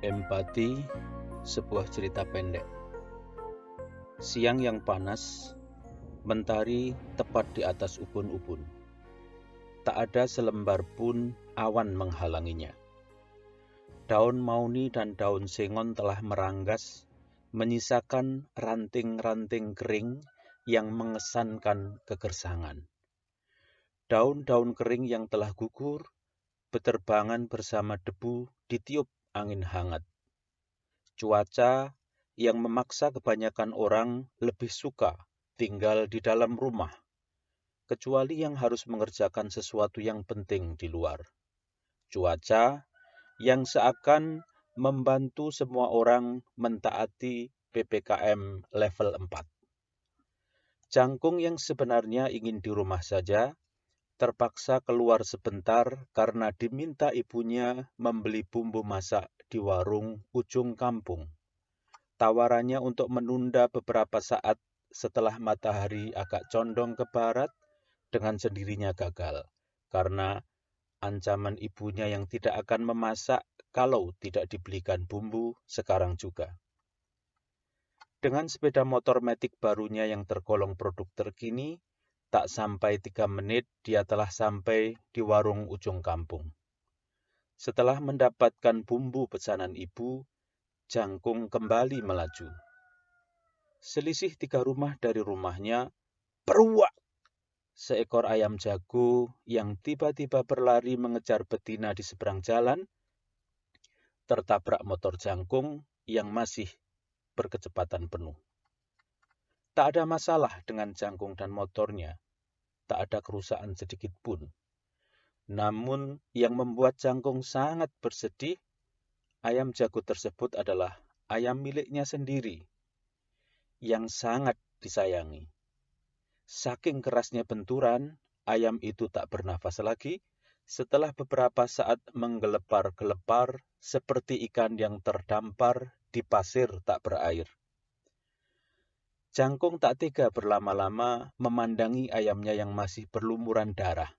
Empati, sebuah cerita pendek. Siang yang panas, mentari tepat di atas ubun-ubun. Tak ada selembar pun awan menghalanginya. Daun mauni dan daun sengon telah meranggas, menyisakan ranting-ranting kering yang mengesankan kegersangan. Daun-daun kering yang telah gugur, beterbangan bersama debu ditiup angin hangat. Cuaca yang memaksa kebanyakan orang lebih suka tinggal di dalam rumah, kecuali yang harus mengerjakan sesuatu yang penting di luar. Cuaca yang seakan membantu semua orang mentaati PPKM level 4. Jangkung yang sebenarnya ingin di rumah saja, terpaksa keluar sebentar karena diminta ibunya membeli bumbu masak di warung ujung kampung. Tawarannya untuk menunda beberapa saat setelah matahari agak condong ke barat dengan sendirinya gagal, karena ancaman ibunya yang tidak akan memasak kalau tidak dibelikan bumbu sekarang juga. Dengan sepeda motor matic barunya yang tergolong produk terkini, tak sampai 3 menit dia telah sampai di warung ujung kampung. Setelah mendapatkan bumbu pesanan ibu, Jangkung kembali melaju. Selisih 3 rumah dari rumahnya, peruak! Seekor ayam jago yang tiba-tiba berlari mengejar betina di seberang jalan, tertabrak motor Jangkung yang masih berkecepatan penuh. Tak ada masalah dengan Jangkung dan motornya, tak ada kerusakan sedikit pun. Namun yang membuat Jangkung sangat bersedih, ayam jago tersebut adalah ayam miliknya sendiri, yang sangat disayangi. Saking kerasnya benturan, ayam itu tak bernafas lagi setelah beberapa saat menggelepar-gelepar seperti ikan yang terdampar di pasir tak berair. Jangkung tak tega berlama-lama memandangi ayamnya yang masih berlumuran darah.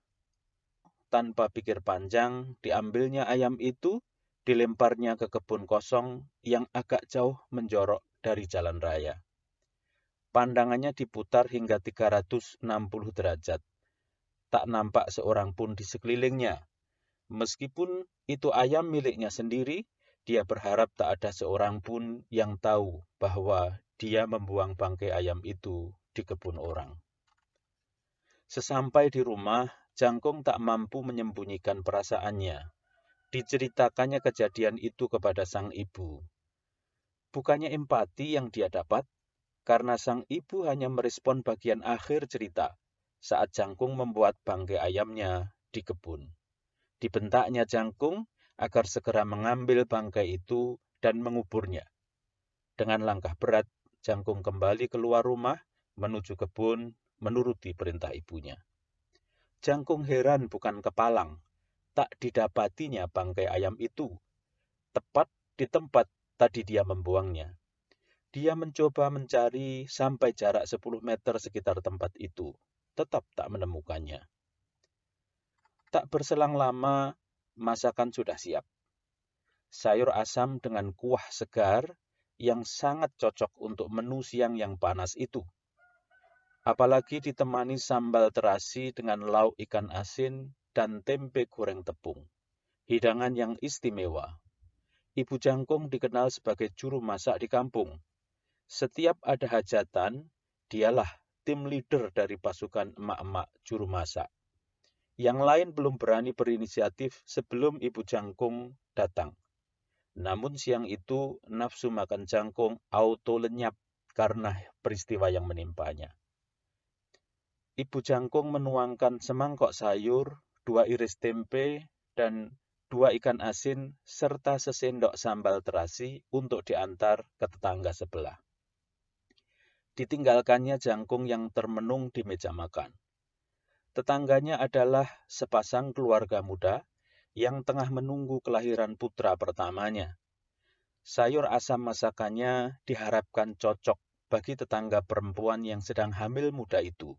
Tanpa pikir panjang, diambilnya ayam itu, dilemparnya ke kebun kosong yang agak jauh menjorok dari jalan raya. Pandangannya diputar hingga 360 derajat. Tak nampak seorang pun di sekelilingnya. Meskipun itu ayam miliknya sendiri, dia berharap tak ada seorang pun yang tahu bahwa dia membuang bangkai ayam itu di kebun orang. Sesampai di rumah, Jangkung tak mampu menyembunyikan perasaannya. Diceritakannya kejadian itu kepada sang ibu. Bukannya empati yang dia dapat, karena sang ibu hanya merespon bagian akhir cerita saat Jangkung membuat bangkai ayamnya di kebun. Dibentaknya Jangkung agar segera mengambil bangkai itu dan menguburnya. Dengan langkah berat, Jangkung kembali keluar rumah menuju kebun menuruti perintah ibunya. Jangkung heran bukan kepalang, tak didapatinya bangkai ayam itu, tepat di tempat tadi dia membuangnya. Dia mencoba mencari sampai jarak 10 meter sekitar tempat itu, tetap tak menemukannya. Tak berselang lama, masakan sudah siap. Sayur asam dengan kuah segar yang sangat cocok untuk menu siang yang panas itu. Apalagi ditemani sambal terasi dengan lauk ikan asin dan tempe goreng tepung. Hidangan yang istimewa. Ibu Jangkung dikenal sebagai juru masak di kampung. Setiap ada hajatan, dialah tim leader dari pasukan emak-emak juru masak. Yang lain belum berani berinisiatif sebelum Ibu Jangkung datang. Namun siang itu nafsu makan Jangkung auto lenyap karena peristiwa yang menimpanya. Ibu Jangkung menuangkan semangkok sayur, 2 iris tempe, dan 2 ikan asin, serta sesendok sambal terasi untuk diantar ke tetangga sebelah. Ditinggalkannya Jangkung yang termenung di meja makan. Tetangganya adalah sepasang keluarga muda yang tengah menunggu kelahiran putra pertamanya. Sayur asam masakannya diharapkan cocok bagi tetangga perempuan yang sedang hamil muda itu.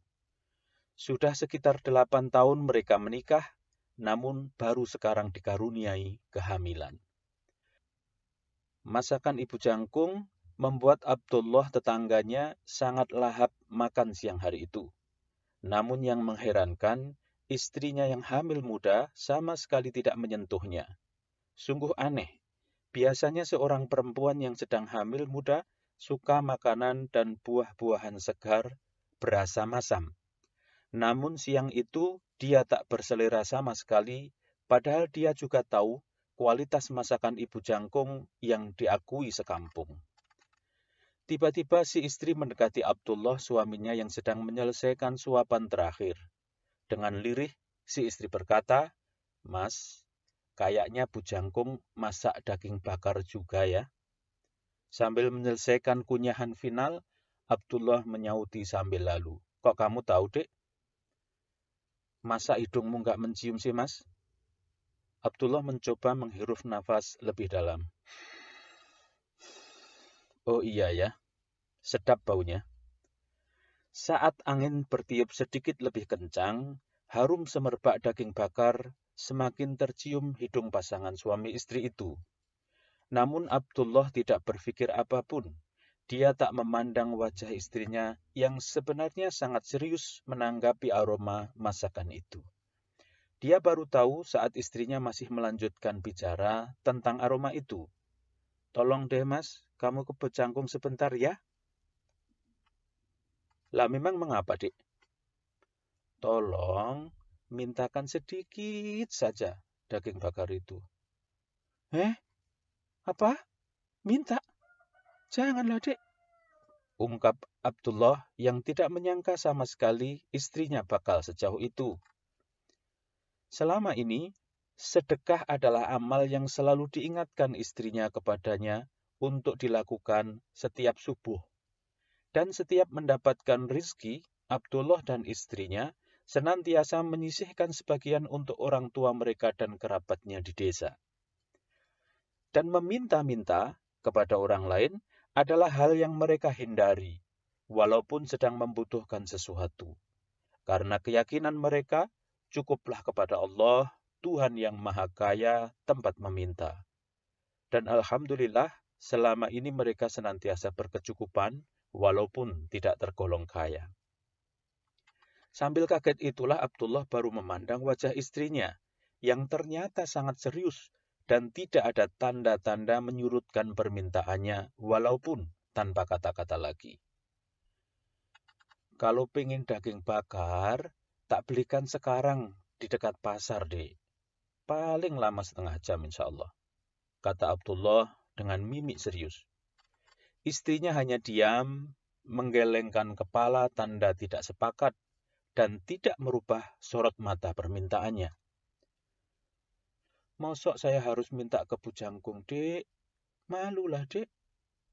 Sudah sekitar 8 tahun mereka menikah, namun baru sekarang dikaruniai kehamilan. Masakan Ibu Jangkung membuat Abdullah tetangganya sangat lahap makan siang hari itu. Namun yang mengherankan, istrinya yang hamil muda sama sekali tidak menyentuhnya. Sungguh aneh. Biasanya seorang perempuan yang sedang hamil muda suka makanan dan buah-buahan segar berasa masam. Namun siang itu dia tak berselera sama sekali, padahal dia juga tahu kualitas masakan Ibu Jangkung yang diakui sekampung. Tiba-tiba si istri mendekati Abdullah, suaminya yang sedang menyelesaikan suapan terakhir. Dengan lirih, si istri berkata, "Mas, kayaknya Bu Jangkung masak daging bakar juga ya." Sambil menyelesaikan kunyahan final, Abdullah menyauti sambil lalu, "Kok kamu tahu, Dek? Masa hidungmu nggak mencium sih, Mas?" Abdullah mencoba menghirup nafas lebih dalam. "Oh iya ya, sedap baunya." Saat angin bertiup sedikit lebih kencang, harum semerbak daging bakar semakin tercium hidung pasangan suami istri itu. Namun Abdullah tidak berpikir apapun. Dia tak memandang wajah istrinya yang sebenarnya sangat serius menanggapi aroma masakan itu. Dia baru tahu saat istrinya masih melanjutkan bicara tentang aroma itu. "Tolong deh mas, kamu ke Bu Jangkung sebentar ya." "Lah memang mengapa, Dik?" "Tolong mintakan sedikit saja daging bakar itu." Apa? Minta? Janganlah, Dek," ungkap Abdullah yang tidak menyangka sama sekali istrinya bakal sejauh itu. Selama ini, sedekah adalah amal yang selalu diingatkan istrinya kepadanya untuk dilakukan setiap subuh. Dan setiap mendapatkan rizki, Abdullah dan istrinya senantiasa menyisihkan sebagian untuk orang tua mereka dan kerabatnya di desa. Dan meminta-minta kepada orang lain adalah hal yang mereka hindari, walaupun sedang membutuhkan sesuatu. Karena keyakinan mereka, cukuplah kepada Allah, Tuhan yang Maha Kaya, tempat meminta. Dan alhamdulillah, selama ini mereka senantiasa berkecukupan, walaupun tidak tergolong kaya. Sambil kaget itulah Abdullah baru memandang wajah istrinya, yang ternyata sangat serius dan tidak ada tanda-tanda menyurutkan permintaannya, walaupun tanpa kata-kata lagi. "Kalau pengen daging bakar, tak belikan sekarang di dekat pasar, Dek. Paling lama setengah jam insya Allah," kata Abdullah dengan mimik serius. Istrinya hanya diam, menggelengkan kepala tanda tidak sepakat, dan tidak merubah sorot mata permintaannya. "Mosok saya harus minta ke Bu Jangkung, Dek? Malulah, Dek.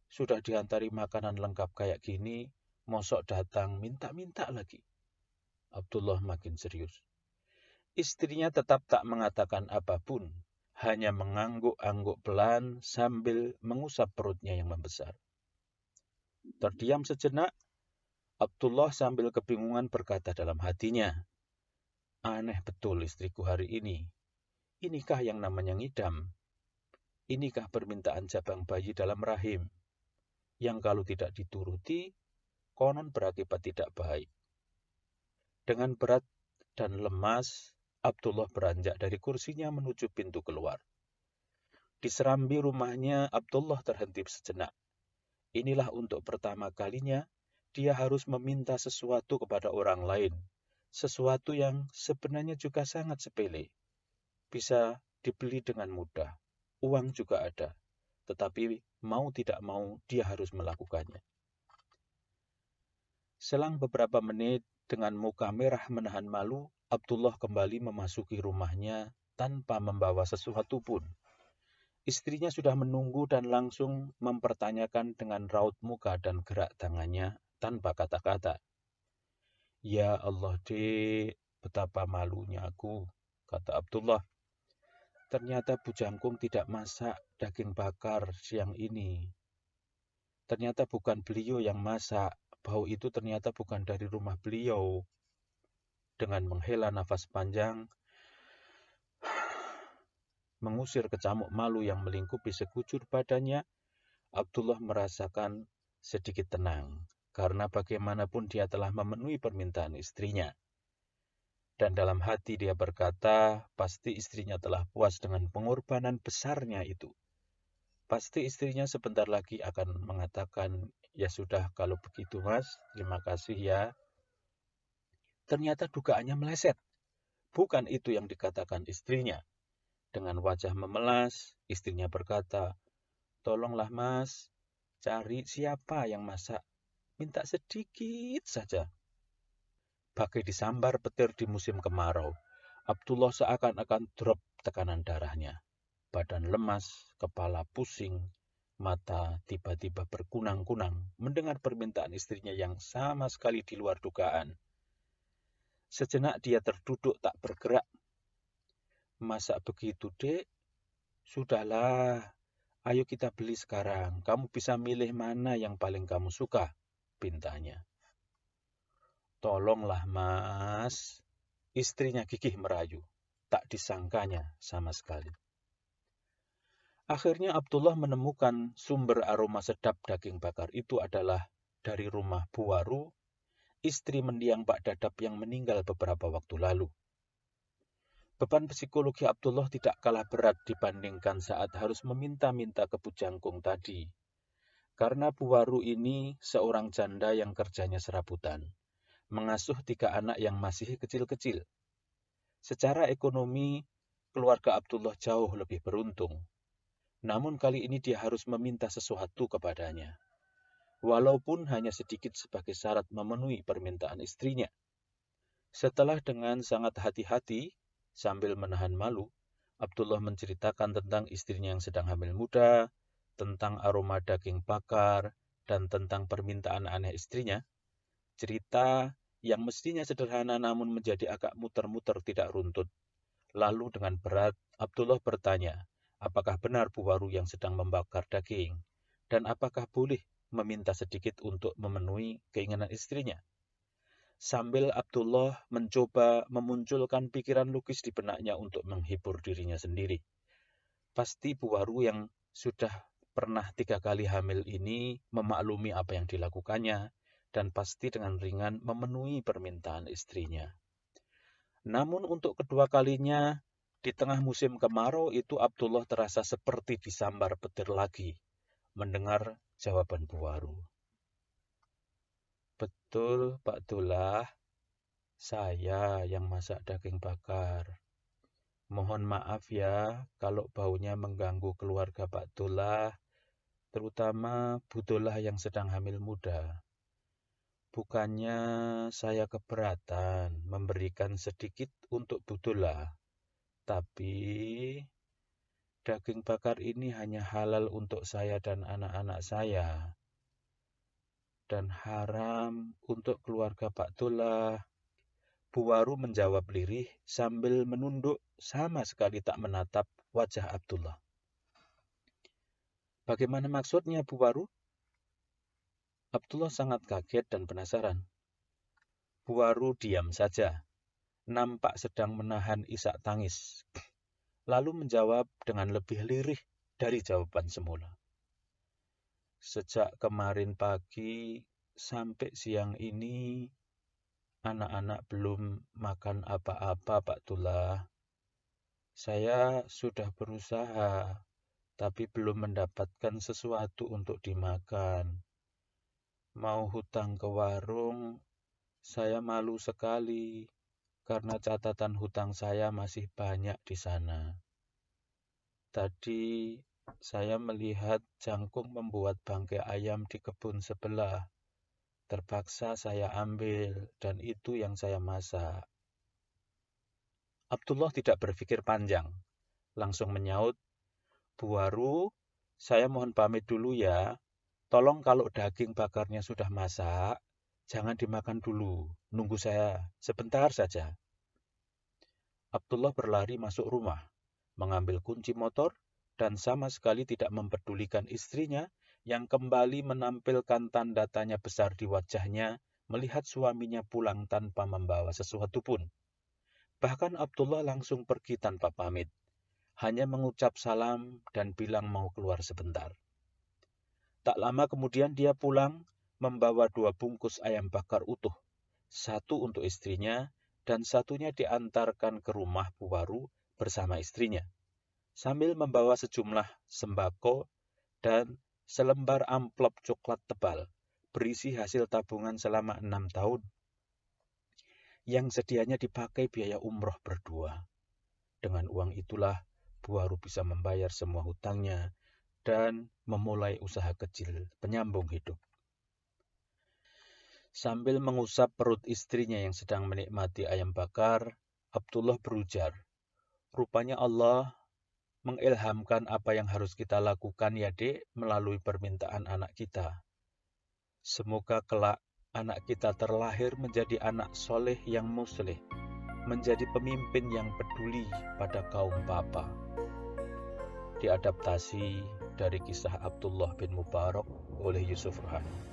Sudah diantari makanan lengkap kayak gini, mosok datang minta-minta lagi." Abdullah makin serius. Istrinya tetap tak mengatakan apapun, hanya mengangguk-angguk pelan sambil mengusap perutnya yang membesar. Terdiam sejenak, Abdullah sambil kebingungan berkata dalam hatinya, "Aneh betul istriku hari ini. Inikah yang namanya ngidam? Inikah permintaan jabang bayi dalam rahim, yang kalau tidak dituruti, konon berakibat tidak baik." Dengan berat dan lemas, Abdullah beranjak dari kursinya menuju pintu keluar. Di serambi rumahnya, Abdullah terhenti sejenak. Inilah untuk pertama kalinya dia harus meminta sesuatu kepada orang lain. Sesuatu yang sebenarnya juga sangat sepele. Bisa dibeli dengan mudah. Uang juga ada. Tetapi mau tidak mau dia harus melakukannya. Selang beberapa menit, dengan muka merah menahan malu, Abdullah kembali memasuki rumahnya tanpa membawa sesuatu pun. Istrinya sudah menunggu dan langsung mempertanyakan dengan raut muka dan gerak tangannya tanpa kata-kata. "Ya Allah, Dek, betapa malunya aku," kata Abdullah. "Ternyata Bu Jangkung tidak masak daging bakar siang ini. Ternyata bukan beliau yang masak. Bau itu ternyata bukan dari rumah beliau." Dengan menghela nafas panjang, mengusir kecamuk malu yang melingkupi sekujur badannya, Abdullah merasakan sedikit tenang, karena bagaimanapun dia telah memenuhi permintaan istrinya. Dan dalam hati dia berkata, pasti istrinya telah puas dengan pengorbanan besarnya itu. Pasti istrinya sebentar lagi akan mengatakan, ya sudah kalau begitu mas, terima kasih ya. Ternyata dugaannya meleset. Bukan itu yang dikatakan istrinya. Dengan wajah memelas, istrinya berkata, tolonglah mas, cari siapa yang masak. Minta sedikit saja. Bagai disambar petir di musim kemarau, Abdullah seakan-akan drop tekanan darahnya. Badan lemas, kepala pusing, mata tiba-tiba berkunang-kunang mendengar permintaan istrinya yang sama sekali di luar dugaan. Sejenak dia terduduk tak bergerak. Masak begitu, Dek? Sudahlah, ayo kita beli sekarang. Kamu bisa milih mana yang paling kamu suka, pintanya. Tolonglah, Mas. Istrinya gigih merayu. Tak disangkanya sama sekali. Akhirnya Abdullah menemukan sumber aroma sedap daging bakar itu adalah dari rumah Buwaru, istri mendiang Pak Dadap yang meninggal beberapa waktu lalu. Beban psikologi Abdullah tidak kalah berat dibandingkan saat harus meminta-minta ke Pujangkung tadi. Karena Buwaru ini seorang janda yang kerjanya serabutan, mengasuh 3 anak yang masih kecil-kecil. Secara ekonomi, keluarga Abdullah jauh lebih beruntung. Namun kali ini dia harus meminta sesuatu kepadanya. Walaupun hanya sedikit sebagai syarat memenuhi permintaan istrinya. Setelah dengan sangat hati-hati, sambil menahan malu, Abdullah menceritakan tentang istrinya yang sedang hamil muda, tentang aroma daging bakar, dan tentang permintaan aneh istrinya. Cerita yang mestinya sederhana namun menjadi agak muter-muter tidak runtut. Lalu dengan berat, Abdullah bertanya, apakah benar Buwaru yang sedang membakar daging? Dan apakah boleh meminta sedikit untuk memenuhi keinginan istrinya? Sambil Abdullah mencoba memunculkan pikiran logis di benaknya untuk menghibur dirinya sendiri. Pasti Buwaru yang sudah pernah 3 kali hamil ini memaklumi apa yang dilakukannya dan pasti dengan ringan memenuhi permintaan istrinya. Namun untuk kedua kalinya, di tengah musim kemarau itu Abdullah terasa seperti disambar petir lagi mendengar jawaban Buwaru. Betul, Pak Dullah, saya yang masak daging bakar. Mohon maaf ya kalau baunya mengganggu keluarga Pak Dullah, terutama Bu Dullah yang sedang hamil muda. Bukannya saya keberatan memberikan sedikit untuk Bu Dullah, tapi daging bakar ini hanya halal untuk saya dan anak-anak saya. Dan haram untuk keluarga Pak Dullah. Buwaru menjawab lirih sambil menunduk sama sekali tak menatap wajah Abdullah. Bagaimana maksudnya Buwaru? Abdullah sangat kaget dan penasaran. Buwaru diam saja, nampak sedang menahan isak tangis. Lalu menjawab dengan lebih lirih dari jawaban semula. Sejak kemarin pagi sampai siang ini, anak-anak belum makan apa-apa, Pak Dullah. Saya sudah berusaha, tapi belum mendapatkan sesuatu untuk dimakan. Mau hutang ke warung, saya malu sekali karena catatan hutang saya masih banyak di sana. Tadi saya melihat jangkung membuat bangkai ayam di kebun sebelah. Terpaksa saya ambil dan itu yang saya masak. Abdullah tidak berpikir panjang. Langsung menyaut, Buwaru, saya mohon pamit dulu ya. Tolong kalau daging bakarnya sudah masak, jangan dimakan dulu. Nunggu saya sebentar saja. Abdullah berlari masuk rumah, mengambil kunci motor, dan sama sekali tidak mempedulikan istrinya yang kembali menampilkan tanda tanya besar di wajahnya melihat suaminya pulang tanpa membawa sesuatu pun. Bahkan Abdullah langsung pergi tanpa pamit, hanya mengucap salam dan bilang mau keluar sebentar. Tak lama kemudian dia pulang membawa 2 bungkus ayam bakar utuh, 1 untuk istrinya dan satunya diantarkan ke rumah Puwaru bersama istrinya, sambil membawa sejumlah sembako dan selembar amplop coklat tebal berisi hasil tabungan selama 6 tahun yang sedianya dipakai biaya umroh berdua. Dengan uang itulah Puwaru bisa membayar semua hutangnya dan memulai usaha kecil penyambung hidup. Sambil mengusap perut istrinya yang sedang menikmati ayam bakar, Abdullah berujar, "Rupanya Allah mengilhamkan apa yang harus kita lakukan ya Dek melalui permintaan anak kita. Semoga kelak anak kita terlahir menjadi anak soleh yang musleh, menjadi pemimpin yang peduli pada kaum papa." Diadaptasi dari kisah Abdullah bin Mubarak oleh Yusuf Rohani.